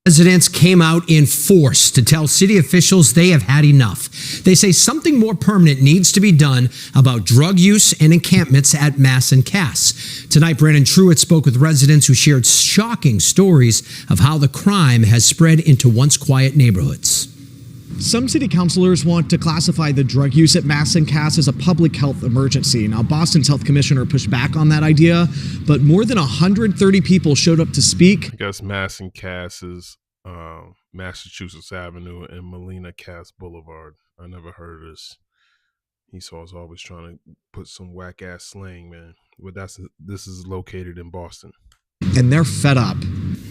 Residents came out in force to tell city officials they have had enough. They say something more permanent needs to be done about drug use and encampments at Mass and Cass. Tonight, Brandon Truitt spoke with residents who shared shocking stories of how the crime has spread into once quiet neighborhoods. Some city councilors want to classify the drug use at Mass and Cass as a public health emergency. Now, Boston's health commissioner pushed back on that idea, but more than 130 people showed up to speak. I guess Mass and Cass is Massachusetts Avenue and Melina Cass Boulevard. I never heard of this. Esau's always trying to put some whack ass slang, man. But this is located in Boston. And they're fed up.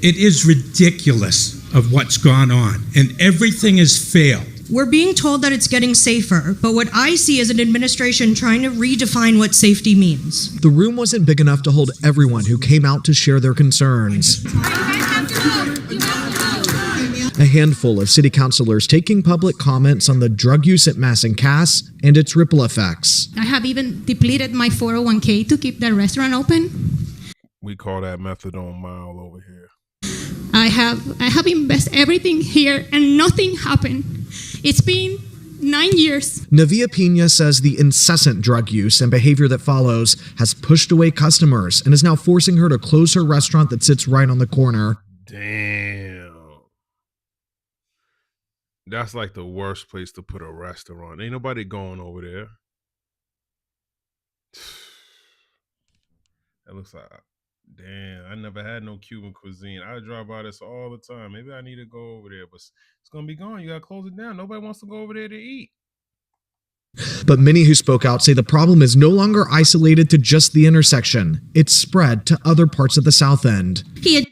It is ridiculous of what's gone on, and everything has failed. We're being told that it's getting safer, but what I see is an administration trying to redefine what safety means. The room wasn't big enough to hold everyone who came out to share their concerns. A handful of city councilors taking public comments on the drug use at Mass and Cass and its ripple effects. I have even depleted my 401k to keep the restaurant open. We call that methadone mile over here. I have invested everything here and nothing happened. It's been 9 years. Navia Pena says the incessant drug use and behavior that follows has pushed away customers and is now forcing her to close her restaurant that sits right on the corner. Damn. That's like the worst place to put a restaurant. Ain't nobody going over there. That looks like, damn, I never had no Cuban cuisine. I drive by this all the time. Maybe I need to go over there, but it's going to be gone. You got to close it down. Nobody wants to go over there to eat. But many who spoke out say the problem is no longer isolated to just the intersection. It's spread to other parts of the South End.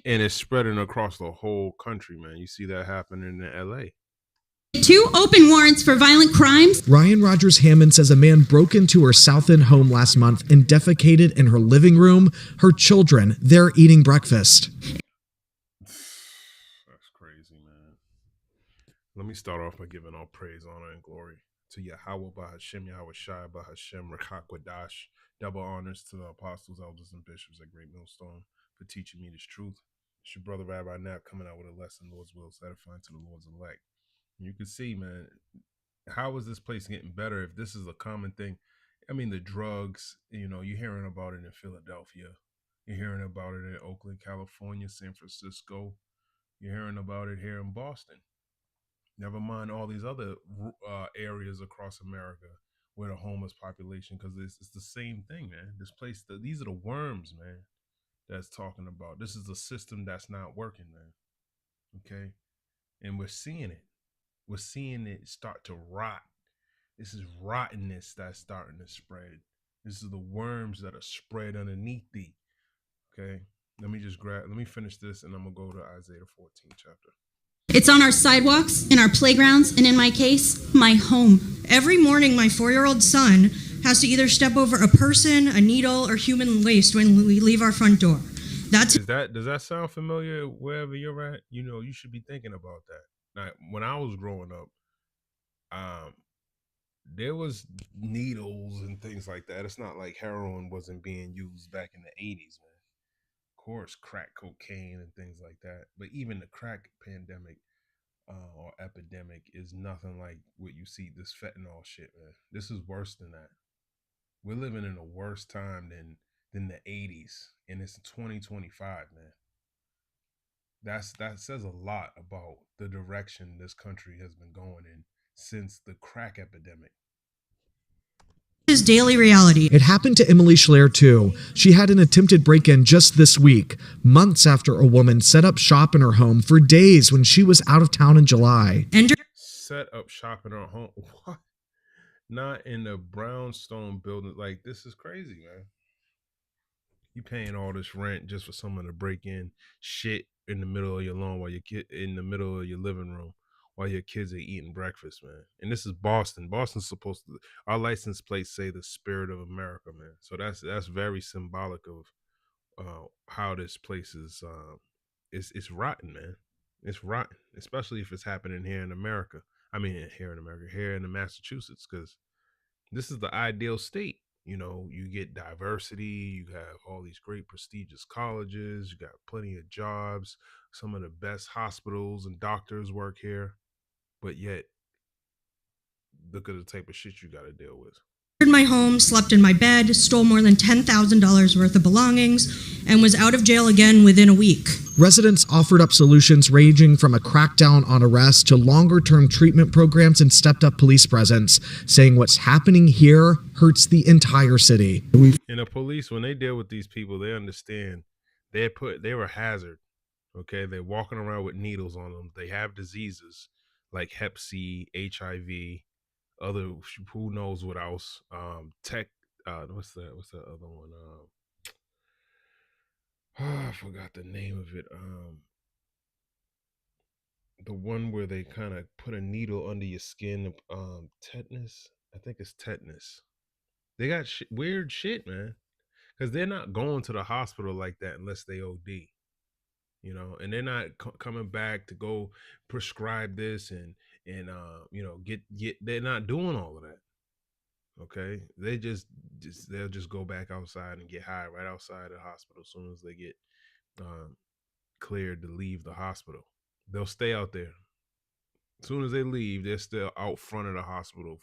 And it's spreading across the whole country, man. You see that happening in L.A. 2 open warrants for violent crimes. Ryan Rogers Hammond says a man broke into her South End home last month and defecated in her living room. Her children, they're eating breakfast. That's crazy, man. Let me start off by giving all praise, honor, and glory to Yahweh Bahashem, Yahweh Shai Bahashem, Rakakwadash. Double honors to the apostles, elders, and bishops at Great Millstone for teaching me this truth. It's your brother Rabbi Knapp coming out with a lesson, Lord's will, edifying to the Lord's elect. You can see, man, how is this place getting better if this is a common thing? I mean, the drugs, you're hearing about it in Philadelphia. You're hearing about it in Oakland, California, San Francisco. You're hearing about it here in Boston. Never mind all these other areas across America where the homeless population, because it's the same thing, man. This place, these are the worms, man, that's talking about. This is a system that's not working, man. Okay? And we're seeing it. We're seeing it start to rot. This is rottenness that's starting to spread. This is the worms that are spread underneath thee. Okay? Let me finish this and I'm going to go to Isaiah 14 chapter. It's on our sidewalks, in our playgrounds, and in my case, my home. Every morning, my 4-year-old son has to either step over a person, a needle, or human waste when we leave our front door. Does that sound familiar wherever you're at? You should be thinking about that. Now, when I was growing up, there was needles and things like that. It's not like heroin wasn't being used back in the 80s, man. Of course, crack cocaine and things like that. But even the crack pandemic or epidemic is nothing like what you see, this fentanyl shit, man. This is worse than that. We're living in a worse time than the 80s, and it's 2025, man. That says a lot about the direction this country has been going in since the crack epidemic. This is daily reality. It happened to Emily Schleer too. She had an attempted break-in just this week, months after a woman set up shop in her home for days when she was out of town in July. Set up shop in her home? What? Not in the brownstone building. Like, this is crazy, man. You paying all this rent just for someone to break in shit in the middle of your lawn while in the middle of your living room while your kids are eating breakfast, man. And this is Boston. Boston's supposed to, our license plates say the spirit of America, man. So that's very symbolic of how this place is. It's rotten, man. It's rotten, especially if it's happening here in America. I mean, here in the Massachusetts, because this is the ideal state. You know, you get diversity, you have all these great prestigious colleges, you got plenty of jobs, some of the best hospitals and doctors work here, but yet look at the type of shit you got to deal with. In my home, slept in my bed, stole more than $10,000 worth of belongings, and was out of jail again within a week. Residents offered up solutions ranging from a crackdown on arrests to longer-term treatment programs and stepped-up police presence, saying what's happening here hurts the entire city. And the police, when they deal with these people, they understand they're a hazard. Okay, they're walking around with needles on them. They have diseases like Hep C, HIV, other who knows what else. What's the other one? I forgot the name of it. The one where they kind of put a needle under your skin. Tetanus. I think it's tetanus. They got weird shit, man, because they're not going to the hospital like that unless they OD. You know, and they're not coming back to go prescribe this and you know, get they're not doing all of that. Okay, they they'll just go back outside and get high right outside the hospital as soon as they get cleared to leave the hospital. They'll stay out there. As soon as they leave, they're still out front of the hospital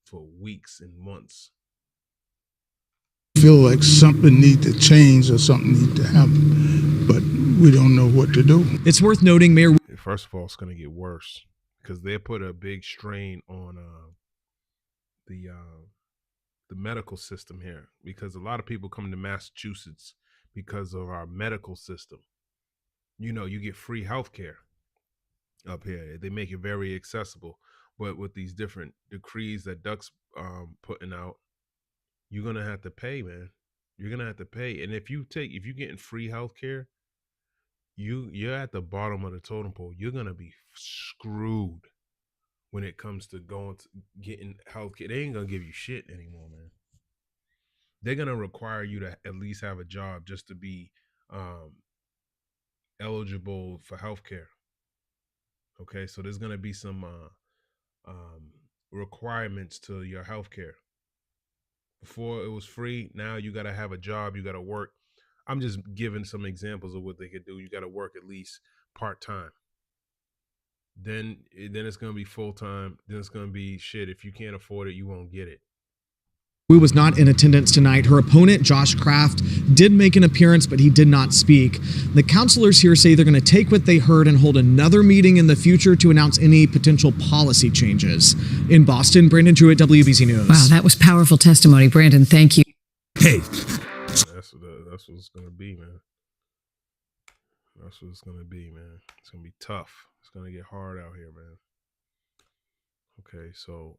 for weeks and months. Feel like something needs to change or something needs to happen, but we don't know what to do. It's worth noting, Mayor. First of all, it's going to get worse because they put a big strain on the medical system here, because a lot of people come to Massachusetts because of our medical system. You know, you get free health care up here. They make it very accessible, but with these different decrees that Duck's putting out, you're gonna have to pay, man. You're gonna have to pay. And if you're getting free health care, you're at the bottom of the totem pole. You're gonna be screwed when it comes to getting health care. They ain't gonna give you shit anymore, man. They're gonna require you to at least have a job just to be eligible for health care. Okay, so there's gonna be some requirements to your health care. Before it was free, now you gotta have a job, you gotta work. I'm just giving some examples of what they could do. You gotta work at least part-time. Then it's gonna be full-time. Then it's gonna be shit. If you can't afford it, you won't get it. Who was not in attendance tonight. Her opponent, Josh Kraft, did make an appearance, but he did not speak. The counselors here say they're going to take what they heard and hold another meeting in the future to announce any potential policy changes. In Boston, Brandon Jewett, WBZ News. Wow, that was powerful testimony, Brandon. Thank you. Hey, That's what it's gonna be, man. That's what it's gonna be, man. It's gonna be tough. It's gonna get hard out here, man. Okay, so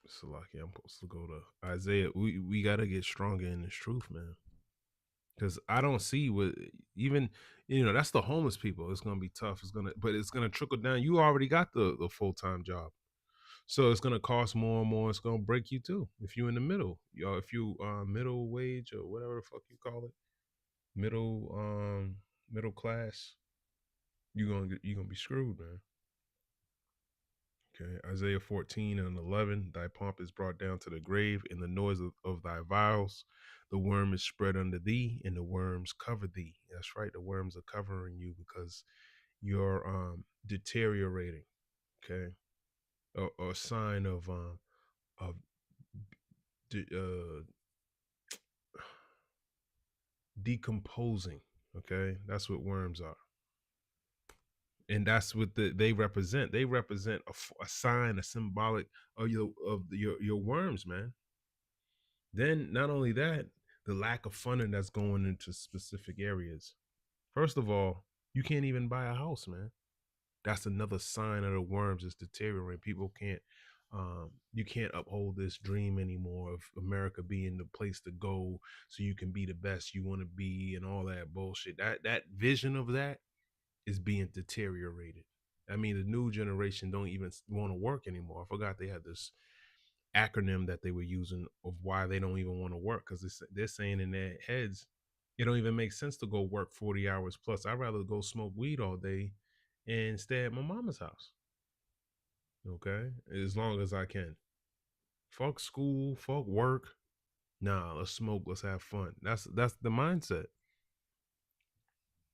Salaki, I'm supposed to go to Isaiah. We gotta get stronger in this truth, man. Because I don't see what even that's the homeless people. It's gonna be tough. But it's gonna trickle down. You already got the full-time job, so it's gonna cost more and more. It's gonna break you too if you're in the middle. If you middle wage or whatever the fuck you call it, middle class, you're gonna be screwed, man. Okay, Isaiah 14:11, thy pomp is brought down to the grave, in the noise of thy vials. The worm is spread under thee, and the worms cover thee. That's right, the worms are covering you because you're deteriorating. Okay, a sign of decomposing. Okay, that's what worms are. And that's what they represent. They represent a sign, a symbolic of your worms, man. Then not only that, the lack of funding that's going into specific areas. First of all, you can't even buy a house, man. That's another sign of the worms is deteriorating. People you can't uphold this dream anymore of America being the place to go so you can be the best you want to be and all that bullshit. That vision of that is being deteriorated. I mean, the new generation don't even want to work anymore. I forgot they had this acronym that they were using of why they don't even want to work, because they're saying in their heads, it don't even make sense to go work 40 hours plus. I'd rather go smoke weed all day and stay at my mama's house. Okay? As long as I can. Fuck school, fuck work. Nah, let's smoke, let's have fun. That's the mindset.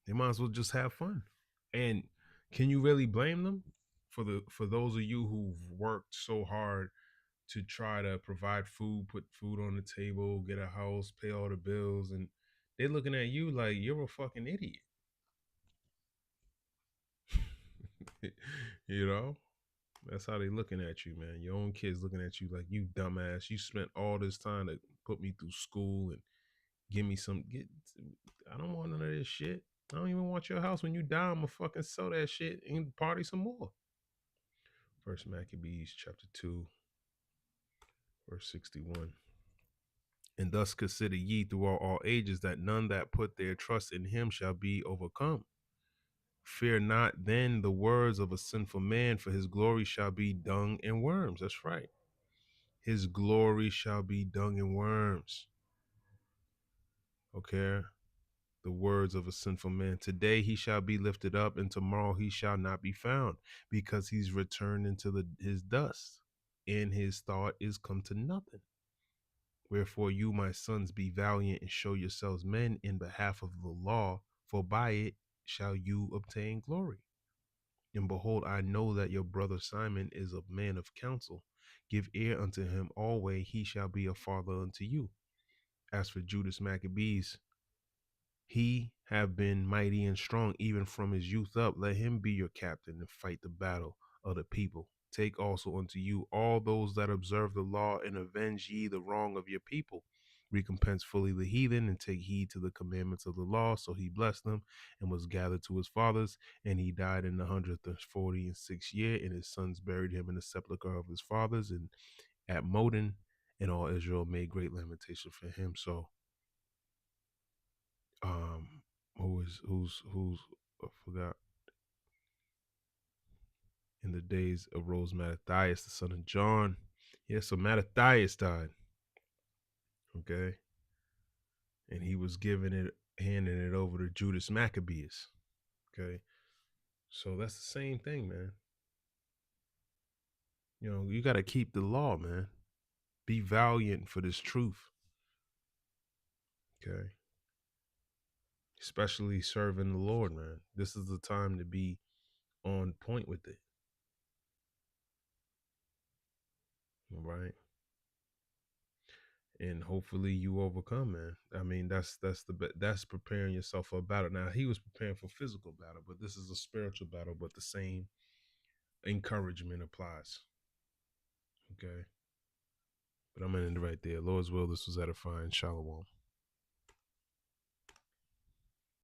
They might as well just have fun. And can you really blame them for those of you who've worked so hard to try to provide food, put food on the table, get a house, pay all the bills, and they're looking at you like you're a fucking idiot. You know? That's how they looking at you, man. Your own kids looking at you like you dumbass. You spent all this time to put me through school and give me some I don't want none of this shit. I don't even want your house. When you die, I'm gonna fucking sell that shit and party some more. First Maccabees chapter 2, verse 61. And thus consider ye throughout all ages that none that put their trust in him shall be overcome. Fear not then the words of a sinful man, for his glory shall be dung and worms. That's right. His glory shall be dung and worms. Okay. The words of a sinful man. Today he shall be lifted up, and tomorrow he shall not be found, because he's returned into his dust, and his thought is come to nothing. Wherefore you, my sons, be valiant and show yourselves men in behalf of the law, for by it shall you obtain glory. And behold, I know that your brother Simon is a man of counsel. Give ear unto him always, he shall be a father unto you. As for Judas Maccabees, he have been mighty and strong even from his youth up. Let him be your captain and fight the battle of the people. Take also unto you all those that observe the law, and avenge ye the wrong of your people. Recompense fully the heathen, and take heed to the commandments of the law. So he blessed them and was gathered to his fathers, and he died in the 146th year, and his sons buried him in the sepulchre of his fathers and at Modin, and all Israel made great lamentation for him. So who's I forgot. In the days arose Mattathias, the son of John. Yeah, so Mattathias died. Okay. And he was handing it over to Judas Maccabeus. Okay. So that's the same thing, man. You know, you got to keep the law, man. Be valiant for this truth. Okay. Especially serving the Lord, man. This is the time to be on point with it. All right. And hopefully you overcome, man. I mean, that's preparing yourself for a battle. Now he was preparing for physical battle, but this is a spiritual battle, but the same encouragement applies. Okay. But I'm gonna end it right there. Lord's will, this was edifying. Shalom.